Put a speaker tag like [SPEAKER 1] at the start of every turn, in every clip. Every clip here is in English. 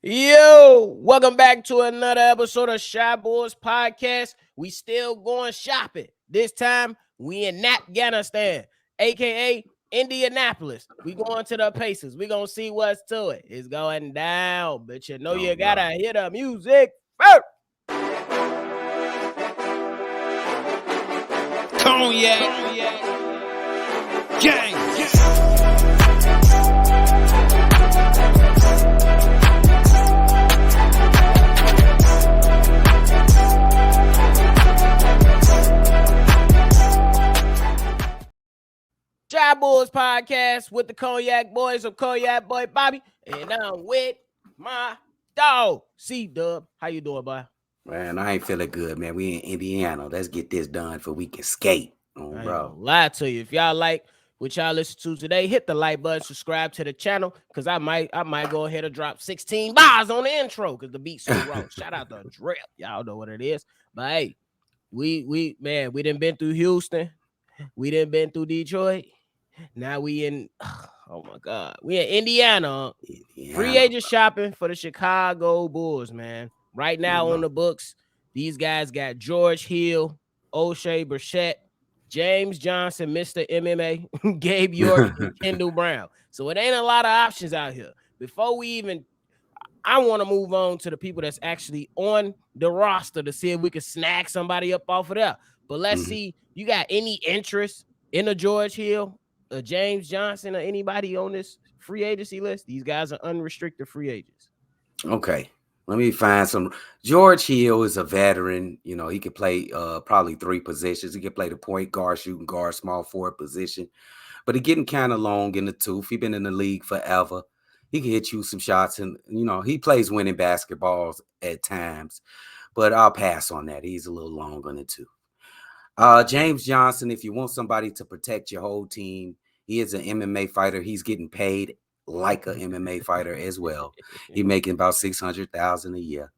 [SPEAKER 1] Yo, welcome back to another episode of Shy Boys Podcast. We still going shopping. This time we in Afghanistan, aka Indianapolis. We going to the Pacers. We gonna see what's to it. It's going down, but you know
[SPEAKER 2] Oh,
[SPEAKER 1] you gotta
[SPEAKER 2] bro.
[SPEAKER 1] hear the music first.
[SPEAKER 3] Cognac, gang.
[SPEAKER 1] Shy Boys Podcast with the Cognac Boys of Cognac Boy Bobby, and I'm with my dog CDubb. How you doing, boy?
[SPEAKER 2] Man, I ain't feeling good, man. We in Indiana. Let's get this done for we can skate. Oh,
[SPEAKER 1] I ain't
[SPEAKER 2] bro.
[SPEAKER 1] gonna lie to you. If y'all like what y'all listen to today, hit the like button, subscribe to the channel, because I might go ahead and drop 16 bars on the intro because the beat's so raw. Shout out to Drip. Y'all know what it is. But hey, we done been through Houston. We done been through Detroit. Now we in oh my God. We in Indiana. Free agent shopping for the Chicago Bulls, man. Right now on the books, these guys got George Hield, O'Shea Brissett, James Johnson, Mr. MMA, Gabe York, and Kendall Brown. So it ain't a lot of options out here. Before we even, I want to move on to the people that's actually on the roster to see if we can snag somebody up off of there. But let's see, you got any interest in a George Hield, a James Johnson, or anybody on this free agency list? These guys are unrestricted free agents.
[SPEAKER 2] Okay. Let me find some. George Hield is a veteran. You know, he could play probably three positions. He could play the point guard, shooting guard, small forward position. But he getting kind of long in the tooth. He been in the league forever. He can hit you some shots, and you know he plays winning basketballs at times. But I'll pass on that. He's a little long on the tooth. James Johnson, if you want somebody to protect your whole team, he is an MMA fighter. He's getting paid like an MMA fighter as well. He's making about $600,000 a year.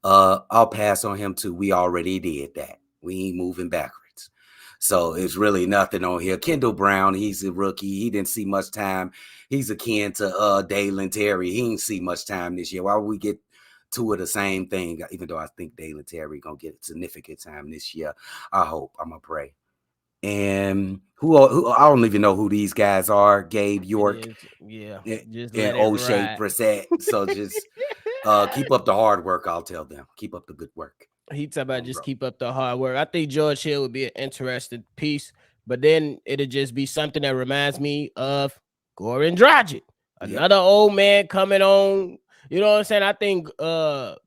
[SPEAKER 2] I'll pass on him too. We already did that. We ain't moving backwards. So it's really nothing on here. Kendall Brown, he's a rookie. He didn't see much time. He's akin to Dalen Terry. He didn't see much time this year. Why would we get two of the same thing? Even though I think Dalen Terry gonna get significant time this year. I hope. I'm gonna pray. And who I don't even know who these guys are. Gabe York,
[SPEAKER 1] and
[SPEAKER 2] O'Shea Brissett. So just keep up the hard work. I'll tell them. Keep up the good work.
[SPEAKER 1] He talk about just keep up the hard work. I think George Hill would be an interesting piece, but then it'll just be something that reminds me of Goran Dragic, another old man coming on. You know what I'm saying? I think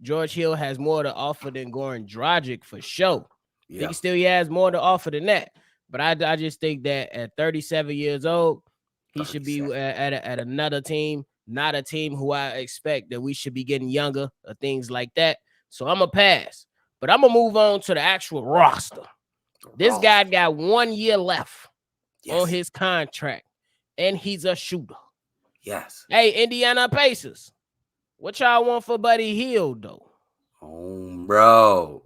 [SPEAKER 1] George Hill has more to offer than Goran Dragic for sure. I think he has more to offer than that. But I just think that at 37 years old, he should be at another team, not a team who I expect that we should be getting younger or things like that. So I'm going to pass. But I'm going to move on to the actual roster. This guy got 1 year left on his contract, and he's a shooter.
[SPEAKER 2] Yes.
[SPEAKER 1] Hey, Indiana Pacers, what y'all want for Buddy Hield, though?
[SPEAKER 2] Oh, bro.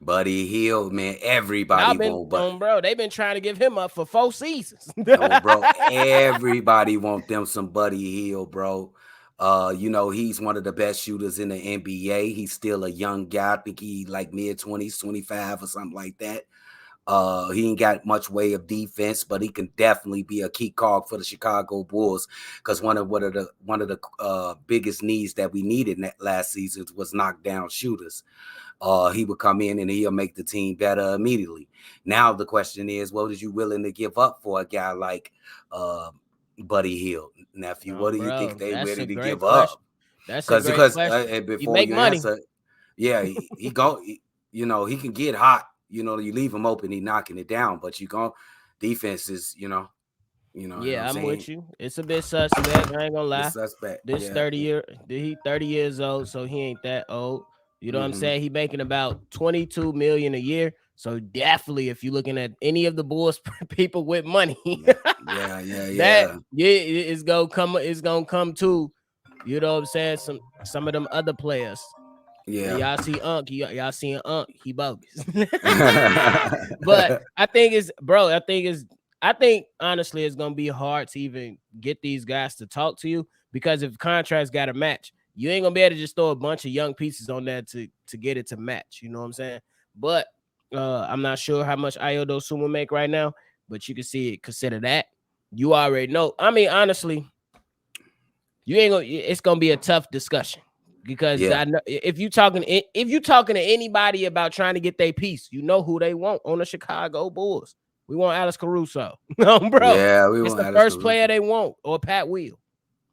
[SPEAKER 2] Buddy Hield, man. Everybody want Buddy.
[SPEAKER 1] Bro, they've been trying to give him up for 4 seasons.
[SPEAKER 2] Oh, bro. Everybody want them some Buddy Hield, bro. You know, he's one of the best shooters in the NBA. He's still a young guy. I think he like mid-20s, 25 or something like that. He ain't got much way of defense, but he can definitely be a key cog for the Chicago Bulls because one of the biggest needs that we needed in that last season was knockdown shooters. He would come in and he'll make the team better immediately. Now the question is, what is you willing to give up for a guy like Buddy Hield, nephew? What do you think they ready to give up?
[SPEAKER 1] That's because
[SPEAKER 2] before
[SPEAKER 1] you make money.
[SPEAKER 2] Answer, he go. You know, he can get hot. You know, you leave him open, he knocking it down. But defense is, you know.
[SPEAKER 1] Yeah, I'm with you. It's a bit suspect. I ain't gonna lie.
[SPEAKER 2] Suspect.
[SPEAKER 1] This 30 years old, so he ain't that old. You know what I'm saying? He making about $22 million a year. So definitely, if you're looking at any of the Bulls people with money, it's gonna come. It's gonna come to, you know what I'm saying? Some of them other players.
[SPEAKER 2] Yeah,
[SPEAKER 1] y'all see Unc. Y'all seen Unc. He bogus. But I think honestly, it's gonna be hard to even get these guys to talk to you because if contracts got to match, You ain't gonna be able to just throw a bunch of young pieces on that to get it to match. You know what I'm saying? But I'm not sure how much Ayo Dosunmu make right now, but you can see it. Consider that. You already know. I mean, honestly, you ain't gonna. It's gonna be a tough discussion because I know if you talking to anybody about trying to get their piece, you know who they want on the Chicago Bulls. We want Alex Caruso, no, bro.
[SPEAKER 2] Yeah, we
[SPEAKER 1] It's
[SPEAKER 2] want
[SPEAKER 1] the
[SPEAKER 2] Alex
[SPEAKER 1] first
[SPEAKER 2] Caruso.
[SPEAKER 1] player they want, or Pat Wheel.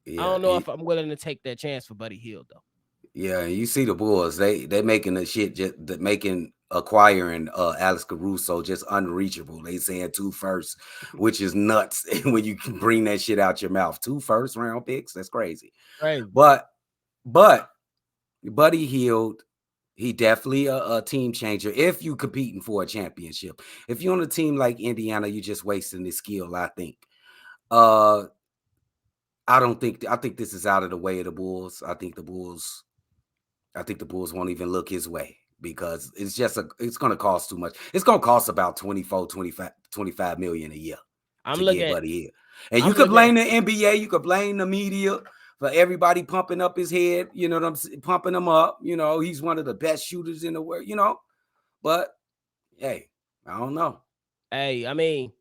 [SPEAKER 2] Yeah,
[SPEAKER 1] I don't know if I'm willing to take that chance for Buddy Hield though.
[SPEAKER 2] Yeah, you see the Bulls, they making the shit just acquiring Alex Caruso just unreachable. They saying 2 firsts, which is nuts when you can bring that shit out your mouth. 2 first-round picks, that's crazy.
[SPEAKER 1] Crazy.
[SPEAKER 2] But Buddy Hield, he definitely a team changer if you competing for a championship. If you're on a team like Indiana, you're just wasting his skill, I think. I think this is out of the way of the Bulls. I think the Bulls won't even look his way because it's going to cost too much. It's going to cost about 25 million a year to get Buddy Hield. And you could blame the NBA, you could blame the media for everybody pumping up his head, you know what I'm saying, pumping him up, you know, he's one of the best shooters in the world, you know. But hey, I don't know.
[SPEAKER 1] Hey, I mean,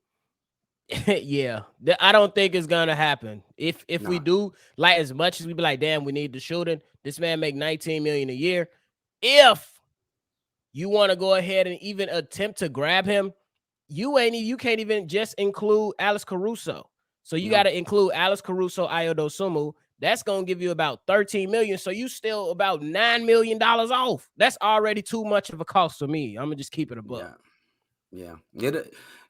[SPEAKER 1] yeah, I don't think it's gonna happen. If we do, like, as much as we be like, damn, we need the shooting, this man make 19 million a year. If you want to go ahead and even attempt to grab him, you can't even just include Alex Caruso. So you got to include Alex Caruso, Ayo Dosunmu. That's gonna give you about 13 million. So you still about $9 million off. That's already too much of a cost for me. I'm gonna just keep it above.
[SPEAKER 2] Yeah.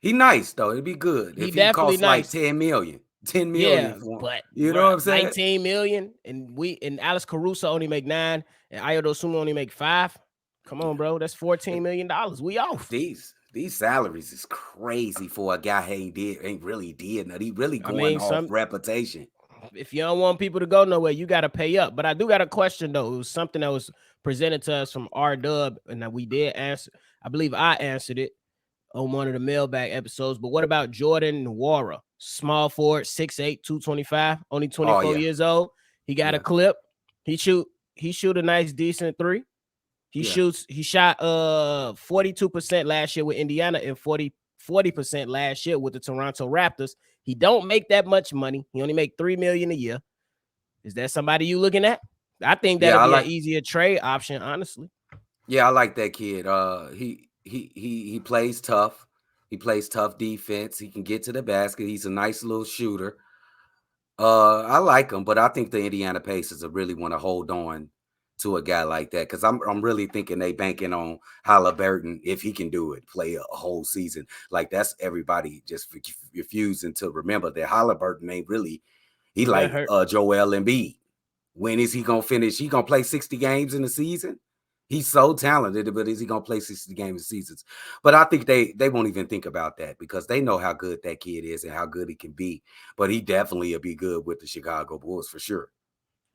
[SPEAKER 2] He nice though. It'd be good
[SPEAKER 1] he
[SPEAKER 2] if he
[SPEAKER 1] definitely
[SPEAKER 2] costs
[SPEAKER 1] nice.
[SPEAKER 2] like 10 million. 10 million
[SPEAKER 1] Yeah,
[SPEAKER 2] for him.
[SPEAKER 1] but
[SPEAKER 2] You know what I'm saying?
[SPEAKER 1] 19 million, and Alex Caruso only make 9, and Ayo Dosunmu only make 5. Come on, bro. That's $14 million. We off.
[SPEAKER 2] These salaries is crazy for a guy who ain't really did nothing. He really going off reputation.
[SPEAKER 1] If you don't want people to go nowhere, you got to pay up. But I do got a question though. It was something that was presented to us from CDubb, and that we did answer. I believe I answered it on one of the mailbag episodes. But what about Jordan Nwora? Small forward, 6'8", 225, only 24 years old. He got a clip. He shoot a nice, decent 3. He shot 42% last year with Indiana and 40% last year with the Toronto Raptors. He don't make that much money. He only make $3 million a year. Is that somebody you looking at? I think that'll be an easier trade option, honestly.
[SPEAKER 2] Yeah, I like that kid. He plays tough. He plays tough defense. He can get to the basket. He's a nice little shooter. I like him, but I think the Indiana Pacers really want to hold on to a guy like that because I'm really thinking they banking on Halliburton, if he can do it, play a whole season. Like, that's everybody just refusing to remember that Halliburton ain't really, he like Joel Embiid. When is he gonna finish? He gonna play 60 games in the season? He's so talented, but is he gonna play 60 games in seasons? But I think they won't even think about that because they know how good that kid is and how good he can be. But he definitely will be good with the Chicago Bulls for sure.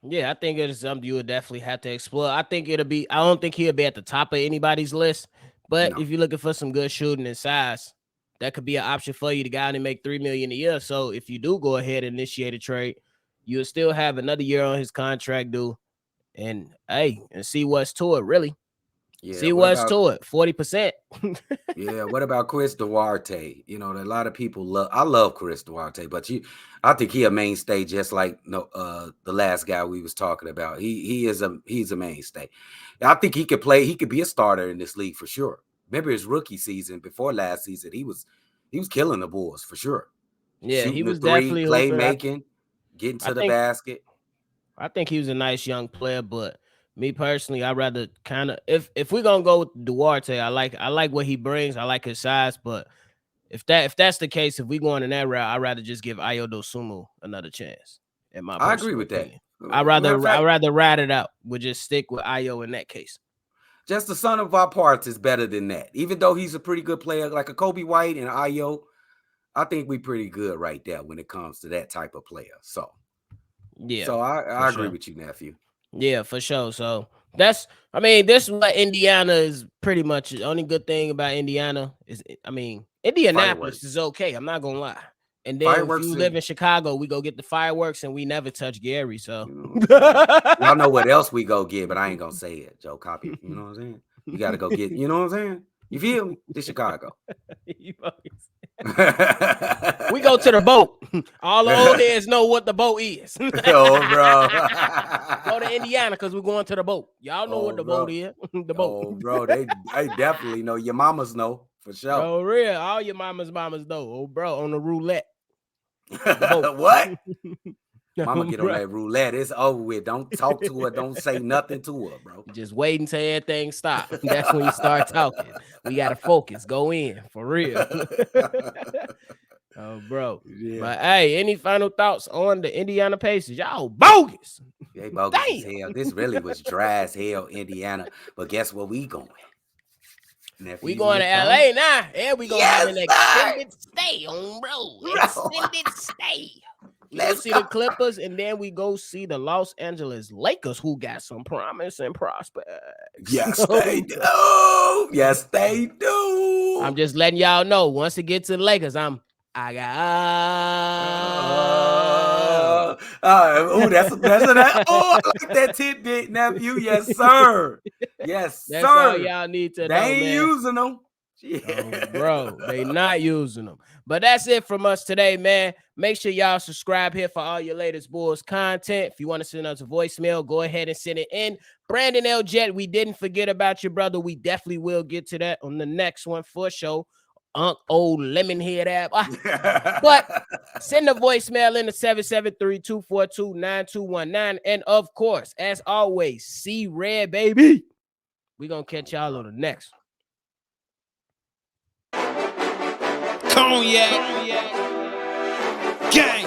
[SPEAKER 1] Yeah, I think it is something you would definitely have to explore. I don't think he'll be at the top of anybody's list, but if you're looking for some good shooting and size, that could be an option for you to go out and make $3 million a year. So if you do go ahead and initiate a trade, you'll still have another year on his contract due. And see what's to it, really. Yeah, see what's to it. 40%.
[SPEAKER 2] Yeah. What about Chris Duarte? You know, a lot of people love. I love Chris Duarte, but I think he a mainstay, just like the last guy we was talking about. He's a mainstay. I think he could play. He could be a starter in this league for sure. Remember his rookie season before last season? He was killing the Bulls for sure.
[SPEAKER 1] Yeah,
[SPEAKER 2] shooting
[SPEAKER 1] he was
[SPEAKER 2] the 3,
[SPEAKER 1] definitely
[SPEAKER 2] playmaking, getting to the basket.
[SPEAKER 1] I think he was a nice young player, but me personally, I'd rather kind of if we're gonna go with Duarte, I like what he brings. I like his size, but if that's the case, if we going in that route, I'd rather just give Ayo Dosunmu another chance.
[SPEAKER 2] I agree with
[SPEAKER 1] opinion.
[SPEAKER 2] that.
[SPEAKER 1] I'd rather ride it out. We'll just stick with Ayo in that case.
[SPEAKER 2] Just the sum of our parts is better than that. Even though he's a pretty good player, like a Kobe White and Ayo, I think we pretty good right there when it comes to that type of player. So.
[SPEAKER 1] Yeah.
[SPEAKER 2] So I agree with you, nephew.
[SPEAKER 1] Yeah, for sure. So this is what Indiana is pretty much. The only good thing about Indiana is, Indianapolis is okay. I'm not gonna lie. And then if you live in Chicago, we go get the fireworks and we never touch Gary. So
[SPEAKER 2] y'all know what else we go get, but I ain't gonna say it. Joe, copy it. You know what I'm saying? You gotta go get, you know what I'm saying? You feel me? This Chicago.
[SPEAKER 1] We go to the boat. All the old heads know what the boat is.
[SPEAKER 2] Oh, bro.
[SPEAKER 1] Go to Indiana because we're going to the boat. Y'all know what the boat is. The boat.
[SPEAKER 2] Oh, bro. They definitely know. Your mamas know for sure.
[SPEAKER 1] Oh, real. All your mamas know. Oh, bro, on the roulette.
[SPEAKER 2] What? Mama get on that roulette. It's over with. Don't talk to her. Don't say nothing to her, bro.
[SPEAKER 1] Just wait until everything stops. That's when you start talking. We got to focus. Go in. For real. Oh, bro. Yeah. But, hey, any final thoughts on the Indiana Pacers? Y'all bogus.
[SPEAKER 2] They bogus as hell. This really was dry as hell, Indiana. But guess where we going?
[SPEAKER 1] We going to LA now. And we going to have an extended stay on, bro. Extended stay. Let's see the Clippers, and then we go see the Los Angeles Lakers, who got some promise and prospects.
[SPEAKER 2] Yes, they do. Yes, they do.
[SPEAKER 1] I'm just letting y'all know. Once it gets to the Lakers, that's
[SPEAKER 2] I like that tidbit, nephew. Yes, sir. Yes,
[SPEAKER 1] that's sir. All y'all need to know.
[SPEAKER 2] They ain't using them.
[SPEAKER 1] Oh, bro, they not using them. But that's it from us today, man. Make sure y'all subscribe here for all your latest Bulls content. If you want to send us a voicemail, go ahead and send it in. Brandon L. Jet, we didn't forget about you, brother. We definitely will get to that on the next one for sure. Old Lemonhead app. But send a voicemail in to 773-242-9219. And of course, as always, see red, baby. We're going to catch y'all on the next one.
[SPEAKER 3] Cognac. Gang.